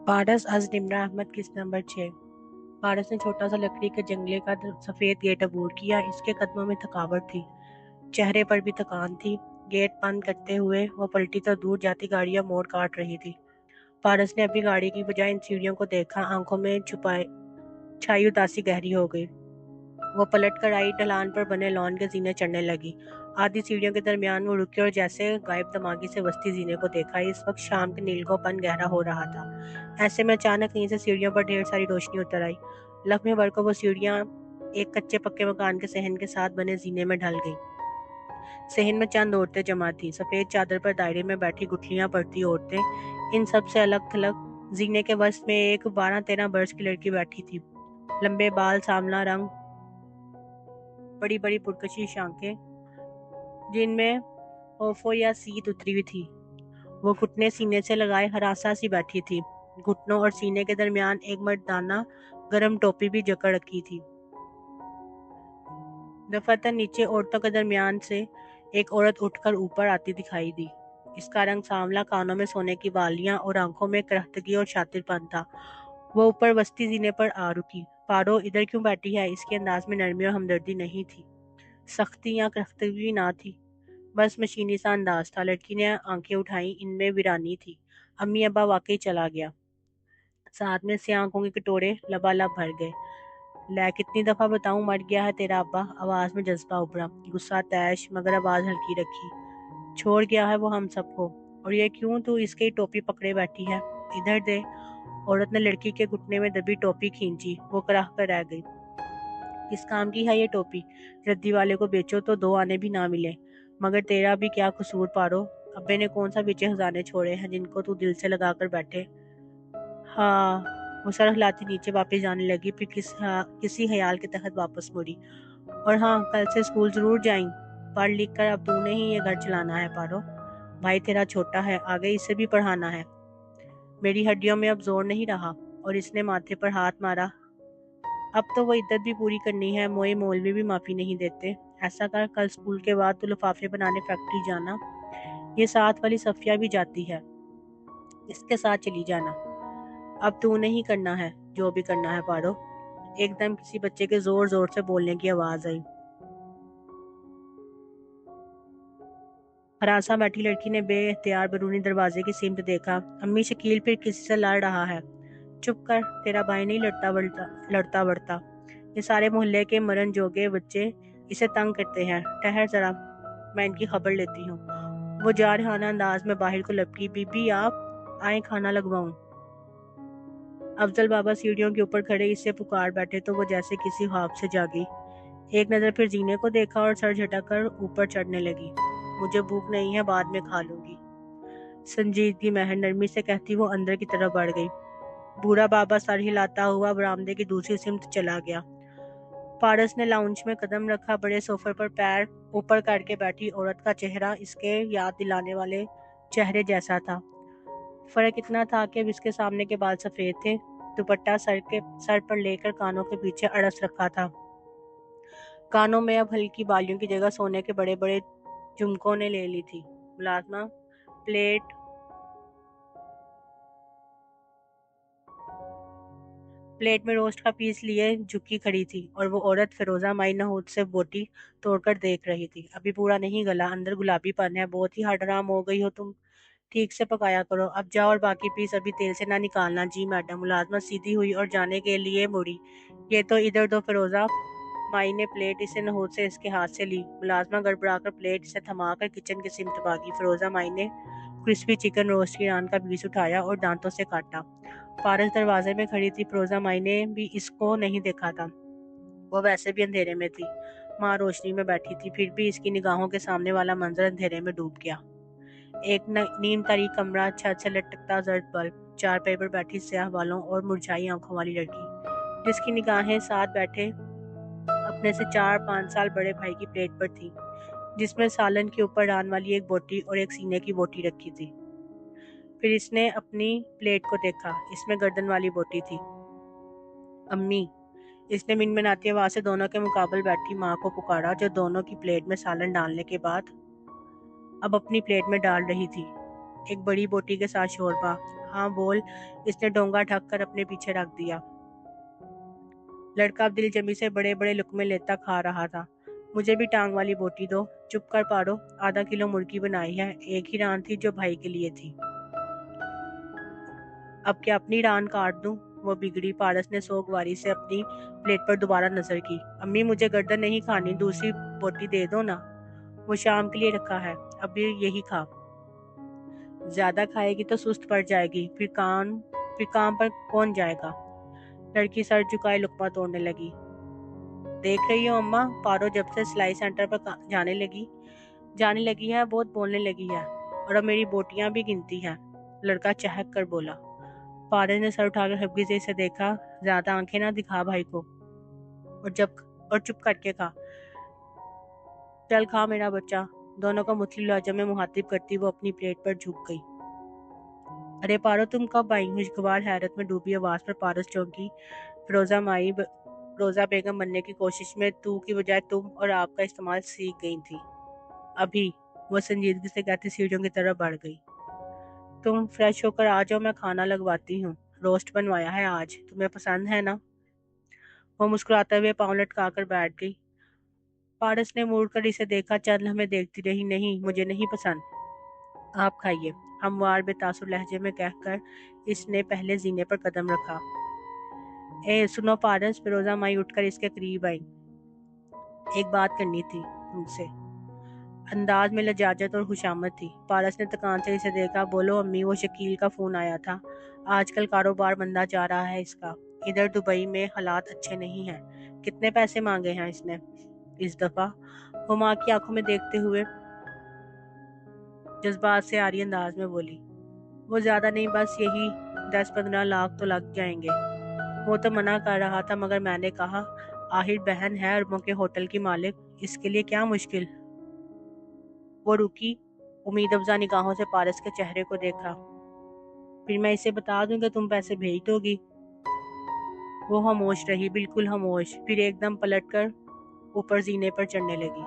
पारस आज निम्रा अहमद किस्त नंबर 6। पारस ने छोटा सा लकड़ी के जंगले का सफेद गेट अबूर किया। इसके कदमों में थकावट थी, चेहरे पर भी थकान थी। गेट बंद करते हुए वो पलटी तो दूर जाती गाड़ियां मोड़ काट रही थी। पारस ने अपनी गाड़ी की बजाय इन सीढ़ियों को देखा। आंखों में छुपाए छाई उदासी गहरी हो गई। वो पलट कर आई, ढलान पर बने लॉन के जीने चढ़ने लगी। आधी सीढ़ियों के दरमियान वो रुकी और जैसे गायब दिमागी से वस्ती जीने को देखा। इस वक्त शाम के नीलकोपन गहरा हो रहा था। ऐसे में अचानक कहीं से सीढ़ियों पर ढेर सारी रोशनी उतर आई। लम्हे भर को वो सीढ़ियां एक कच्चे पक्के मकान के सहन के साथ बने जीने में ढल गई। सहन में चंद औरतें जमा थी, सफेद चादर पर दायरे में बैठी गुठलियां पड़ती औरतें। इन सब से अलग थलग जीने के वस्त में एक 12-13 बरस की लड़की बैठी थी। लंबे बाल, सांवला रंग, बड़ी बड़ी पुरकशिश आंखें जिनमें ओफो या सीत उतरी हुई थी। वो घुटने सीने से लगाए हरासा सी बैठी थी। घुटनों और सीने के दरमियान एक मर्दाना गरम टोपी भी जकड़ रखी थी। दफातर नीचे औरतों के दरमियान से एक औरत उठकर ऊपर आती दिखाई दी। इसका रंग सांवला, कानों में सोने की बालियां और आंखों में करहतगी और शातिरपन था। वो ऊपर वस्ती जीने पर आ रुकी। पारो, इधर क्यों बैठी है? इसके अंदाज में नरमी और हमदर्दी नहीं थी, सख्ती या करहतगी ना थी, बस मशीनी सा अंदाज था। लड़की ने आंखें उठाई, इनमें वीरानी थी। अम्मी अब्बा वाकई चला गया। साथ में से आंखों के कटोरे लबालब भर गए। लै, कितनी दफा बताऊं मर गया है तेरा अब्बा? आवाज में जज्बा उभरा, गुस्सा तैश, मगर आवाज हल्की रखी। छोड़ गया है वो हम सबको। और ये क्यों तू इसकी टोपी पकड़े बैठी है? इधर दे। औरत ने लड़की के घुटने में दबी टोपी खींची। वो कराह कर रह गई। किस काम की है ये टोपी? रद्दी वाले को बेचो तो 2 आने भी ना मिले। मगर तेरा भी क्या कसूर पारो? अब्बे ने कौन सा बेचे खजाने छोड़े हैं जिनको तू दिल से लगा कर बैठे? हाँ। वो सर हिलाती नीचे वापस जाने लगी, फिर किसी ख्याल के तहत वापस मुड़ी। और हाँ, कल से स्कूल जरूर जाएं। पढ़ लिख कर अब तूने ही ये घर चलाना है पारो। भाई तेरा छोटा है, आगे इसे भी पढ़ाना है। मेरी हड्डियों में अब जोर नहीं रहा। और इसने माथे पर हाथ मारा। अब तो वो इद्दत भी पूरी करनी है। मोए मौलवी भी माफी नहीं देते। ऐसा कर, कल स्कूल के बाद तू लिफाफे बनाने फैक्ट्री जाना। ये साथ वाली सफिया भी जाती है, इसके साथ चली जाना। अब तू नहीं करना है जो भी करना है पारो। एकदम किसी बच्चे के जोर जोर से बोलने की आवाज आई। हरासा बैठी लड़की ने बेख्तियार बैरूनी दरवाजे की सिमत देखा। अम्मी, शकील फिर किसी से लड़ रहा है। चुप कर, तेरा भाई नहीं लड़ता बढ़ता। ये सारे मोहल्ले के मरन जोगे बच्चे इसे तंग करते हैं। ठहर जरा, मैं इनकी खबर लेती हूँ। वो जारहाना अंदाज में बाहर को लपकी। बीबी आप आए, खाना लगवाऊं? अफजल बाबा सीढ़ियों के ऊपर खड़े इसे पुकार बैठे तो वो जैसे किसी ख्वाब से जागी। एक नजर फिर जीने को देखा और सर झटक ऊपर चढ़ने लगी। मुझे भूख नहीं है, बाद में खा लूंगी। संजीदगी महर नरमी से कहती वो अंदर की तरफ बढ़ गई। बूढ़ा बाबा सर हिलाता हुआ बरामदे की दूसरी सिमत चला गया। पारस ने लाउंज में कदम रखा। बड़े सोफे पर पैर ऊपर करके बैठी औरत का चेहरा इसके याद दिलाने वाले चेहरे जैसा था। फर्क इतना था कि अब इसके सामने के बाल सफेद थे। दुपट्टा सर पर लेकर कानों के पीछे अड़स रखा था। कानों में अब हल्की बालियों की जगह सोने के बड़े बड़े झुमकों ने ले ली थी। मुलाजमा प्लेट प्लेट में रोस्ट का पीस लिए झुकी खड़ी थी और वो औरत फिरोजा माई नहूद से बोटी तोड़कर देख रही थी। अभी पूरा नहीं गला, अंदर गुलाबीपन है। बहुत ही हडराम हो गई हो तुम, ठीक से पकाया करो। अब जाओ और बाकी पीस अभी तेल से ना निकालना। जी मैडम। मुलाजमा सीधी हुई और जाने के लिए मुड़ी। ये तो इधर दो। फिरोजा माई ने प्लेट इसे नहूद से इसके हाथ से ली। मुलाजमा गड़बड़ाकर प्लेट इसे थमाकर किचन की सिमत भागी। फिरोजा माई ने क्रिस्पी चिकन रोस्ट की नान का पीस उठाया और दांतों से काटा। पारस दरवाजे में खड़ी थी। फिरोजा माई ने भी इसको नहीं देखा था। वो वैसे भी अंधेरे में थी, माँ रोशनी में बैठी थी। फिर भी इसकी निगाहों के सामने वाला मंजर अंधेरे में डूब गया। एक नीम तारीख कमरा, छत से लटकता जर्द बल्ब, चारपाई पर बैठी स्याह बालों और मुरझाई आंखों वाली लड़की जिसकी निगाहें साथ बैठे अपने से 4-5 साल बड़े भाई की प्लेट पर थी, जिसमें सालन के ऊपर डाल वाली एक बोटी और एक सीने की बोटी रखी थी। फिर इसने अपनी प्लेट को देखा। इसमें गर्दन वाली बोटी थी। अम्मी, इसने मिनमिनाती आवाज से दोनों के मुकाबले बैठी माँ को पुकारा, जो दोनों की प्लेट में सालन डालने के बाद अब अपनी प्लेट में डाल रही थी। एक बड़ी बोटी के साथ शोरबा, हाँ बोल, इसने डोंगा ढक कर अपने पीछे रख दिया। लड़का अब दिल जमी से बड़े बड़े लुकमे लेता खा रहा था। मुझे भी टांग वाली बोटी दो। चुप कर पारो, आधा किलो मुर्गी बनाई है, एक ही रान थी जो भाई के लिए थी। अब क्या अपनी रान काट दूं? वो बिगड़ी। पारस ने सोगवारी से अपनी प्लेट पर दोबारा नजर की। अम्मी मुझे गर्दन नहीं खानी, दूसरी बोटी दे दो ना, वो शाम के लिए रखा है, अभी यही खा। ज्यादा खाएगी तो सुस्त पड़ जाएगी, फिर काम पर कौन जाएगा? लड़की सर झुकाए लुकमा तोड़ने लगी। देख रही हो अम्मा, पारो जब से सिलाई सेंटर पर जाने लगी है बहुत बोलने लगी है, और अब मेरी बोटियां भी गिनती है। लड़का चहक कर बोला। पारस ने सर उठाकर हल्की से इसे देखा। ज्यादा आंखें ना दिखा भाई को, और चुप करके खा। चल खा मेरा बच्चा। दोनों को मुस्लिम लहजे में मुखातिब करती वो अपनी प्लेट पर झुक गई। अरे पारो, तुम कब आई? खुशगवार हैरत में डूबी आवाज पर पारस चौंकी। रोजा बेगम बनने की कोशिश में तू की बजाय तुम और आपका इस्तेमाल सीख गई थी। अभी, वो संजीदगी से कहती सीढ़ियों की तरफ बढ़ गई। तुम फ्रेश होकर आ जाओ, मैं खाना लगवाती हूँ। रोस्ट बनवाया है आज, तुम्हें पसंद है ना? वो मुस्कुराते हुए पाँव लटकाकर बैठ गई। पारस ने मुड़कर इसे देखा। चंद हमें देखती रही। नहीं, मुझे नहीं पसंद, आप खाइए, हमवार बेतासुर लहजे में कहकर इसने पहले जीने पर कदम रखा। ए सुनो पारस, फिरोजा माई उठकर इसके करीब आई। एक बात करनी थी तुमसे। अंदाज में लजाजत और खुशामद थी। पारस ने तकान से इसे देखा। बोलो अम्मी, वो शकील का फोन आया था। आजकल कारोबार मंदा जा रहा है इसका। इधर दुबई में हालात अच्छे नहीं हैं। कितने पैसे मांगे हैं इसने इस दफा? वो माँ की आंखों में देखते हुए जज्बात से आरी अंदाज में बोली। वो ज्यादा नहीं, बस यही 10-15 लाख तो लग जाएंगे। वो तो मना कर रहा था, मगर मैंने कहा आहिर बहन है अरबों के होटल की मालिक, इसके लिए क्या मुश्किल। वो रुकी, उम्मीद अफजा निगाहों से पारस के चेहरे को देखा। फिर मैं इसे बता दूं कि तुम पैसे भेज दोगी? वो खामोश रही, बिल्कुल खामोश। फिर एकदम पलटकर ऊपर जीने पर चढ़ने लगी।